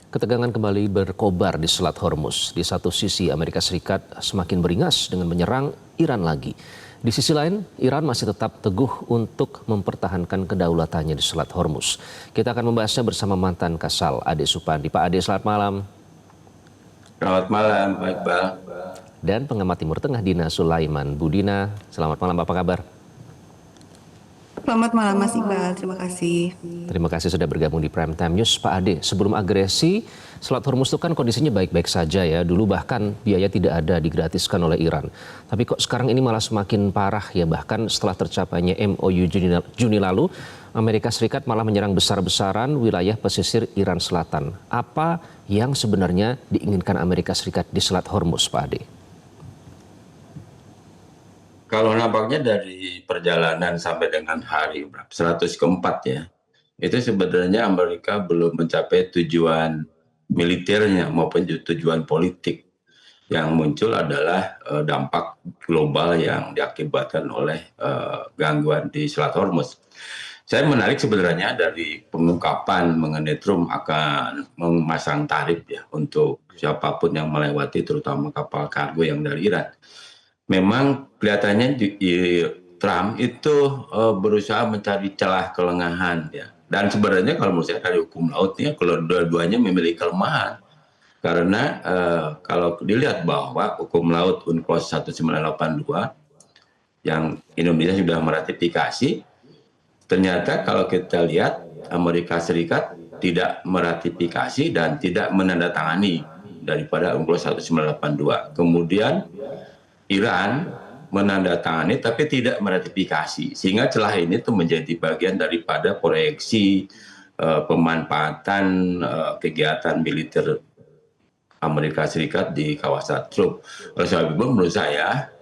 Ketegangan kembali berkobar di Selat Hormuz. Di satu sisi, Amerika Serikat semakin beringas dengan menyerang Iran lagi. Di sisi lain, Iran masih tetap teguh untuk mempertahankan kedaulatannya di Selat Hormuz. Kita akan membahasnya bersama mantan Kasal, Ade Supandi. Pak Ade, selamat malam. Selamat malam, Pak Iqbal. Dan pengamat Timur Tengah Dina Sulaiman. Bu Dina, selamat malam, apa kabar? Selamat malam Mas Iqbal, terima kasih. Terima kasih sudah bergabung di Prime Time News. Pak Ade, sebelum agresi, Selat Hormuz itu kan kondisinya baik-baik saja ya. Dulu bahkan biaya tidak ada, digratiskan oleh Iran. Tapi kok sekarang ini malah semakin parah ya. Bahkan setelah tercapainya MOU Juni lalu, Amerika Serikat malah menyerang besar-besaran wilayah pesisir Iran Selatan. Apa yang sebenarnya diinginkan Amerika Serikat di Selat Hormuz, Pak Ade? Kalau nampaknya dari perjalanan sampai dengan hari 100 keempat ya, itu sebenarnya Amerika belum mencapai tujuan militernya maupun tujuan politik. Yang muncul adalah dampak global yang diakibatkan oleh gangguan di Selat Hormuz. Saya menarik sebenarnya dari pengungkapan mengenai Trump akan memasang tarif ya untuk siapapun yang melewati, terutama kapal kargo yang dari Iran. Memang kelihatannya Trump itu berusaha mencari celah kelengahan ya. Dan sebenarnya kalau menurut saya dari hukum lautnya, kalau dua-duanya memiliki kelemahan. Karena kalau dilihat bahwa hukum laut UNCLOS 1982 yang Indonesia sudah meratifikasi, ternyata kalau kita lihat Amerika Serikat tidak meratifikasi dan tidak menandatangani daripada UNCLOS 1982. Kemudian Iran menandatangani tapi tidak meratifikasi, sehingga celah ini tuh menjadi bagian daripada proyeksi pemanfaatan kegiatan militer Amerika Serikat di kawasan Trump. Oleh sebab itu menurut saya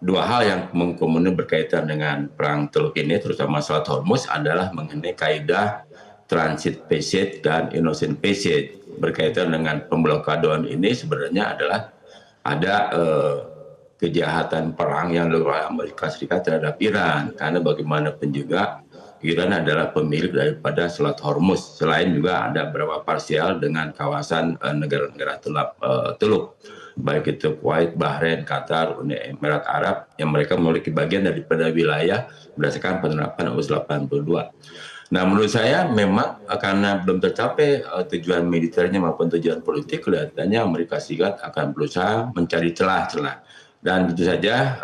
dua hal yang kemudian berkaitan dengan perang Teluk ini, terutama Selat Hormuz, adalah mengenai kaidah transit passage dan innocent passage. Berkaitan dengan pemblokadoan ini sebenarnya adalah ada kejahatan perang yang dilakukan Amerika Serikat terhadap Iran, karena bagaimanapun juga Iran adalah pemilik daripada Selat Hormuz. Selain juga ada beberapa parsial dengan kawasan negara-negara Teluk, baik itu Kuwait, Bahrain, Qatar, Uni Emirat Arab, yang mereka memiliki bagian daripada wilayah berdasarkan penerapan UU 82. Nah, menurut saya memang karena belum tercapai tujuan militernya maupun tujuan politik, kelihatannya Amerika Serikat akan berusaha mencari celah-celah. Dan tentu saja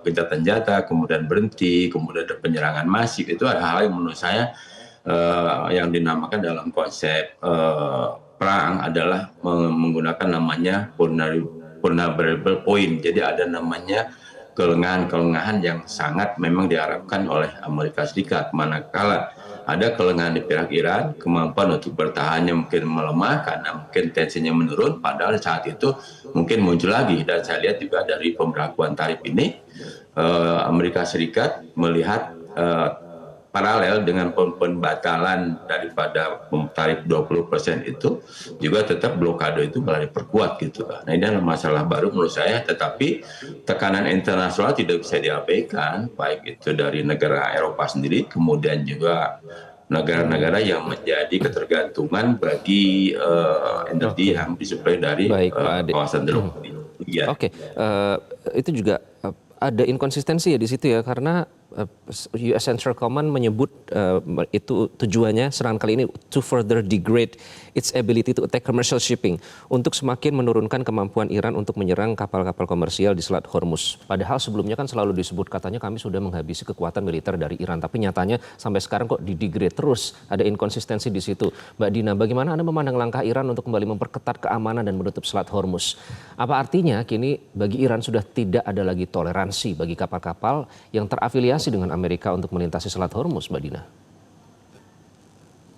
gencatan senjata, kemudian berhenti, kemudian ada penyerangan masif, itu adalah hal yang menurut saya yang dinamakan dalam konsep perang adalah menggunakan namanya vulnerable point. Jadi ada namanya kelengahan-kelengahan yang sangat memang diharapkan oleh Amerika Serikat. Manakala ada kelengahan di pihak Iran, kemampuan untuk bertahannya mungkin melemah karena mungkin tensinya menurun, padahal saat itu mungkin muncul lagi. Dan saya lihat juga dari pemberlakuan tarif ini, Amerika Serikat melihat paralel dengan pembatalan daripada tarif 20% itu juga tetap blokade itu malah diperkuat gitu. Nah, ini adalah masalah baru menurut saya, tetapi tekanan internasional tidak bisa diabaikan, baik itu dari negara Eropa sendiri, kemudian juga negara-negara yang menjadi ketergantungan bagi energi yang disuplai dari kawasan Teluk. Ya. Oke, itu juga ada inkonsistensi ya di situ ya, karena US Central Command menyebut itu tujuannya serangan kali ini to further degrade its ability to attack commercial shipping, untuk semakin menurunkan kemampuan Iran untuk menyerang kapal-kapal komersial di Selat Hormuz. Padahal sebelumnya kan selalu disebut katanya kami sudah menghabisi kekuatan militer dari Iran, tapi nyatanya sampai sekarang kok di-degrade terus, ada inkonsistensi di situ. Mbak Dina, bagaimana Anda memandang langkah Iran untuk kembali memperketat keamanan dan menutup Selat Hormuz? Apa artinya kini bagi Iran sudah tidak ada lagi toleransi bagi kapal-kapal yang terafiliasi dengan Amerika untuk melintasi Selat Hormuz, Mbak Dina?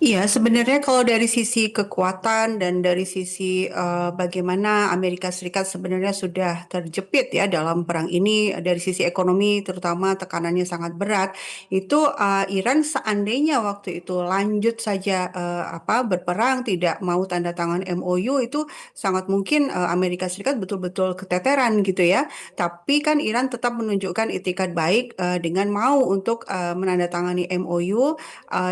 Iya, sebenarnya kalau dari sisi kekuatan dan dari sisi bagaimana Amerika Serikat sebenarnya sudah terjepit ya dalam perang ini, dari sisi ekonomi terutama tekanannya sangat berat, itu Iran seandainya waktu itu lanjut saja berperang, tidak mau tanda tangan MOU, itu sangat mungkin Amerika Serikat betul-betul keteteran gitu ya. Tapi kan Iran tetap menunjukkan itikat baik dengan mau untuk menandatangani MOU,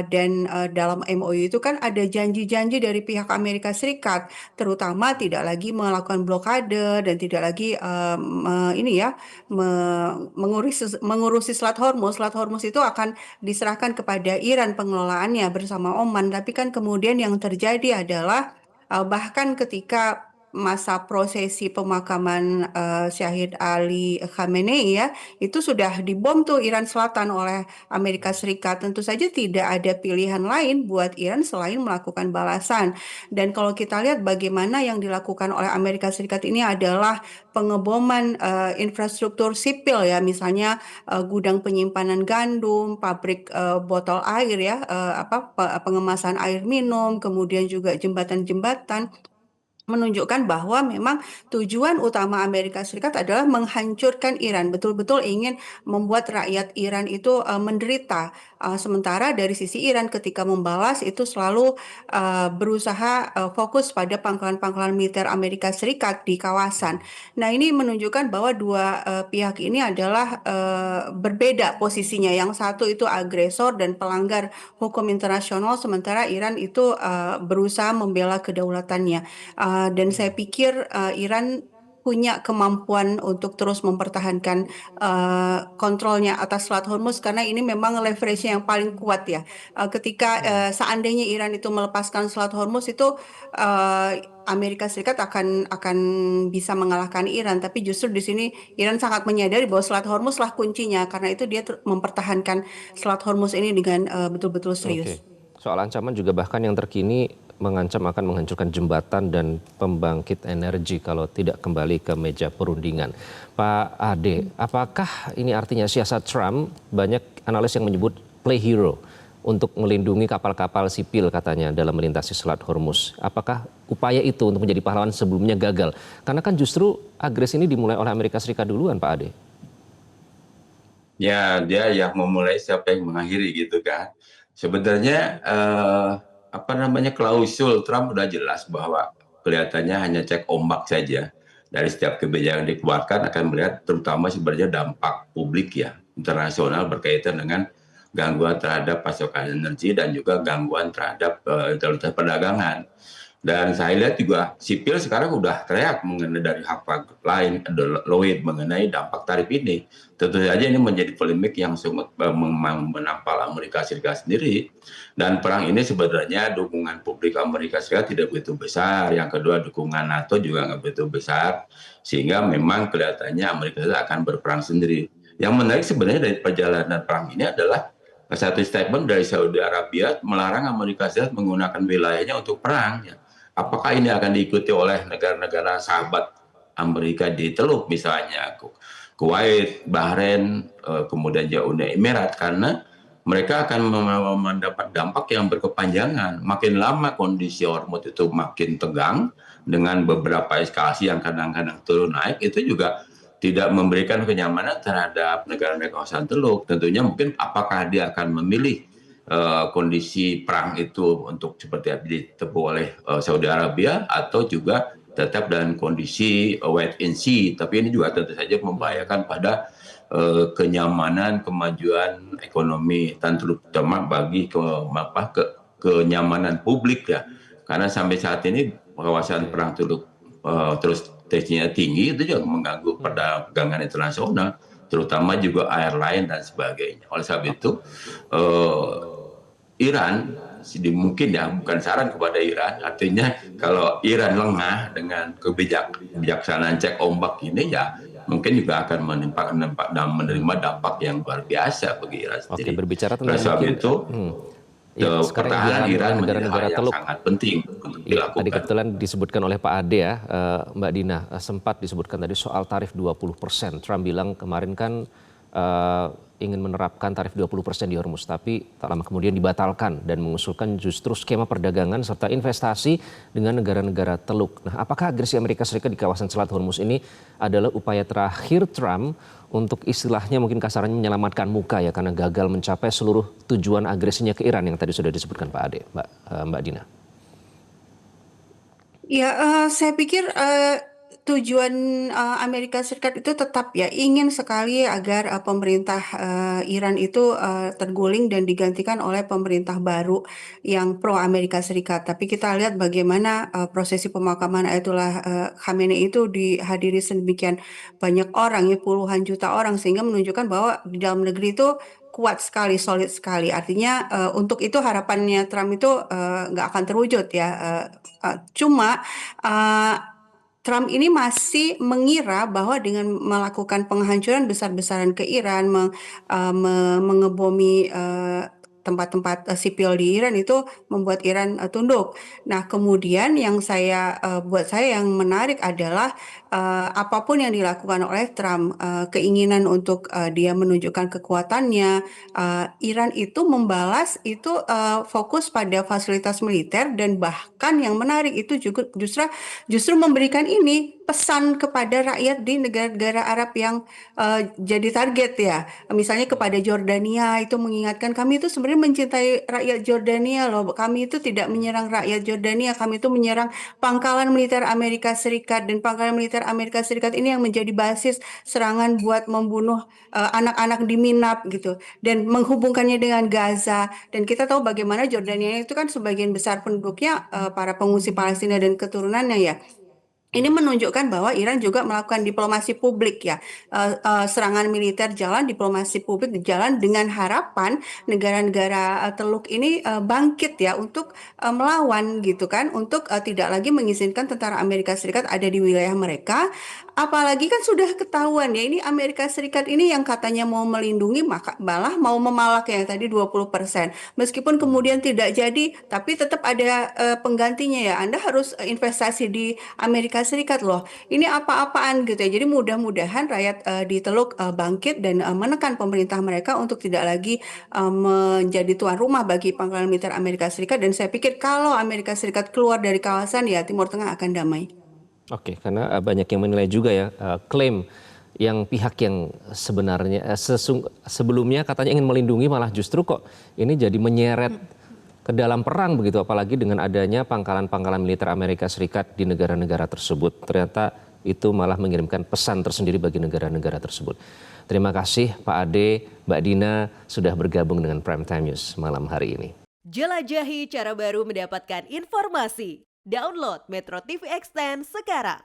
dan dalam MOU itu kan ada janji-janji dari pihak Amerika Serikat, terutama tidak lagi melakukan blokade dan tidak lagi mengurusi Selat Hormuz. Selat Hormuz itu akan diserahkan kepada Iran pengelolaannya bersama Oman. Tapi kan kemudian yang terjadi adalah bahkan ketika masa prosesi pemakaman Syahid Ali Khamenei ya, itu sudah dibom tuh Iran Selatan oleh Amerika Serikat. Tentu saja tidak ada pilihan lain buat Iran selain melakukan balasan. Dan kalau kita lihat bagaimana yang dilakukan oleh Amerika Serikat ini adalah pengeboman infrastruktur sipil ya, misalnya gudang penyimpanan gandum, pabrik botol air ya, pengemasan air minum, kemudian juga jembatan-jembatan, menunjukkan bahwa memang tujuan utama Amerika Serikat adalah menghancurkan Iran, betul-betul ingin membuat rakyat Iran itu menderita. Sementara dari sisi Iran ketika membalas itu selalu berusaha fokus pada pangkalan-pangkalan militer Amerika Serikat di kawasan. Nah, ini menunjukkan bahwa dua pihak ini adalah berbeda posisinya. Yang satu itu agresor dan pelanggar hukum internasional, sementara Iran itu berusaha membela kedaulatannya. Dan saya pikir Iran punya kemampuan untuk terus mempertahankan kontrolnya atas Selat Hormuz karena ini memang leverage-nya yang paling kuat ya. Ketika seandainya Iran itu melepaskan Selat Hormuz itu Amerika Serikat akan bisa mengalahkan Iran, tapi justru di sini Iran sangat menyadari bahwa Selat Hormuz lah kuncinya, karena itu dia mempertahankan Selat Hormuz ini dengan betul-betul serius. Soal ancaman juga bahkan yang terkini mengancam akan menghancurkan jembatan dan pembangkit energi kalau tidak kembali ke meja perundingan. Pak Ade, apakah ini artinya siasat Trump, banyak analis yang menyebut play hero untuk melindungi kapal-kapal sipil katanya dalam melintasi Selat Hormuz. Apakah upaya itu untuk menjadi pahlawan sebelumnya gagal? Karena kan justru agresi ini dimulai oleh Amerika Serikat duluan, Pak Ade. Ya, dia yang memulai siapa yang mengakhiri gitu kan. Sebenarnya klausul Trump udah jelas bahwa kelihatannya hanya cek ombak saja. Dari setiap kebijakan yang dikeluarkan akan melihat terutama sebenarnya dampak publik ya internasional berkaitan dengan gangguan terhadap pasokan energi dan juga gangguan terhadap perdagangan. Dan saya lihat juga sipil sekarang udah teriak mengenai dari hak lain, Lloyd mengenai dampak tarif ini. Tentu saja ini menjadi polemik yang sangat menampal Amerika Serikat sendiri. Dan perang ini sebenarnya dukungan publik Amerika Serikat tidak begitu besar. Yang kedua dukungan NATO juga nggak begitu besar. Sehingga memang kelihatannya Amerika Serikat akan berperang sendiri. Yang menarik sebenarnya dari perjalanan perang ini adalah satu statement dari Saudi Arabia melarang Amerika Serikat menggunakan wilayahnya untuk perang. Apakah ini akan diikuti oleh negara-negara sahabat Amerika di Teluk misalnya Kuwait, Bahrain, kemudian juga Uni Emirat, karena mereka akan mendapat dampak yang berkepanjangan. Makin lama kondisi Hormuz itu makin tegang dengan beberapa eskalasi yang kadang-kadang turun naik, itu juga tidak memberikan kenyamanan terhadap negara-negara kawasan Teluk. Tentunya mungkin apakah dia akan memilih kondisi perang itu untuk seperti yang ditempuh oleh Saudi Arabia atau juga tetap dalam kondisi wait and see, tapi ini juga tentu saja membahayakan pada kenyamanan kemajuan ekonomi dan terutama bagi kenyamanan publik ya, karena sampai saat ini kawasan perang Teluk terus tensinya tinggi, itu juga mengganggu perdagangan internasional terutama juga airline dan sebagainya. Oleh sebab itu Iran mungkin ya, bukan saran kepada Iran, artinya kalau Iran lengah dengan kebijaksanaan cek ombak ini ya mungkin juga akan menerima dampak yang luar biasa bagi Iran sendiri. Oke, berbicara tentang sebab itu pertahanan Iran menjadi hal yang Teluk sangat penting untuk dilakukan. Tadi kebetulan disebutkan oleh Pak Ade ya, Mbak Dina, sempat disebutkan tadi soal tarif 20%. Trump bilang kemarin kan ingin menerapkan tarif 20% di Hormuz, tapi tak lama kemudian dibatalkan dan mengusulkan justru skema perdagangan serta investasi dengan negara-negara Teluk. Nah, apakah agresi Amerika Serikat di kawasan Selat Hormuz ini adalah upaya terakhir Trump untuk istilahnya mungkin kasarnya menyelamatkan muka ya, karena gagal mencapai seluruh tujuan agresinya ke Iran yang tadi sudah disebutkan Pak Ade, Mbak Dina? Ya, saya pikir tujuan Amerika Serikat itu tetap ya ingin sekali agar pemerintah Iran itu terguling dan digantikan oleh pemerintah baru yang pro Amerika Serikat. Tapi kita lihat bagaimana prosesi pemakaman Ayatollah Khamenei itu dihadiri sedemikian banyak orang ya, puluhan juta orang, sehingga menunjukkan bahwa di dalam negeri itu kuat sekali, solid sekali. Artinya untuk itu harapannya Trump itu nggak akan terwujud ya. Cuma uh, Trump ini masih mengira bahwa dengan melakukan penghancuran besar-besaran ke Iran, mengebomi tempat-tempat sipil di Iran itu membuat Iran tunduk. Nah, kemudian yang buat saya yang menarik adalah apapun yang dilakukan oleh Trump, keinginan untuk dia menunjukkan kekuatannya, Iran itu membalas itu fokus pada fasilitas militer, dan bahkan yang menarik itu juga justru memberikan ini pesan kepada rakyat di negara-negara Arab yang jadi target ya. Misalnya kepada Jordania itu mengingatkan, kami itu sebenarnya mencintai rakyat Jordania loh. Kami itu tidak menyerang rakyat Jordania, kami itu menyerang pangkalan militer Amerika Serikat, dan pangkalan militer Amerika Serikat ini yang menjadi basis serangan buat membunuh anak-anak di Minab gitu, dan menghubungkannya dengan Gaza. Dan kita tahu bagaimana Jordania itu kan sebagian besar penduduknya para pengungsi Palestina dan keturunannya ya. Ini menunjukkan bahwa Iran juga melakukan diplomasi publik ya. Serangan militer jalan, diplomasi publik jalan, dengan harapan negara-negara Teluk ini bangkit ya untuk melawan gitu kan, untuk tidak lagi mengizinkan tentara Amerika Serikat ada di wilayah mereka. Apalagi kan sudah ketahuan ya, ini Amerika Serikat ini yang katanya mau melindungi, maka malah mau memalak yang tadi 20%. Meskipun kemudian tidak jadi, tapi tetap ada penggantinya ya. Anda harus investasi di Amerika Serikat loh. Ini apa-apaan gitu ya. Jadi mudah-mudahan rakyat di Teluk bangkit dan menekan pemerintah mereka untuk tidak lagi menjadi tuan rumah bagi pangkalan militer Amerika Serikat. Dan saya pikir kalau Amerika Serikat keluar dari kawasan ya, Timur Tengah akan damai. Oke, karena banyak yang menilai juga ya klaim yang pihak yang sebenarnya sebelumnya katanya ingin melindungi, malah justru kok ini jadi menyeret ke dalam perang begitu, apalagi dengan adanya pangkalan-pangkalan militer Amerika Serikat di negara-negara tersebut. Ternyata itu malah mengirimkan pesan tersendiri bagi negara-negara tersebut. Terima kasih Pak Ade, Mbak Dina sudah bergabung dengan Prime Time News malam hari ini. Jelajahi cara baru mendapatkan informasi. Download Metro TV Extend sekarang.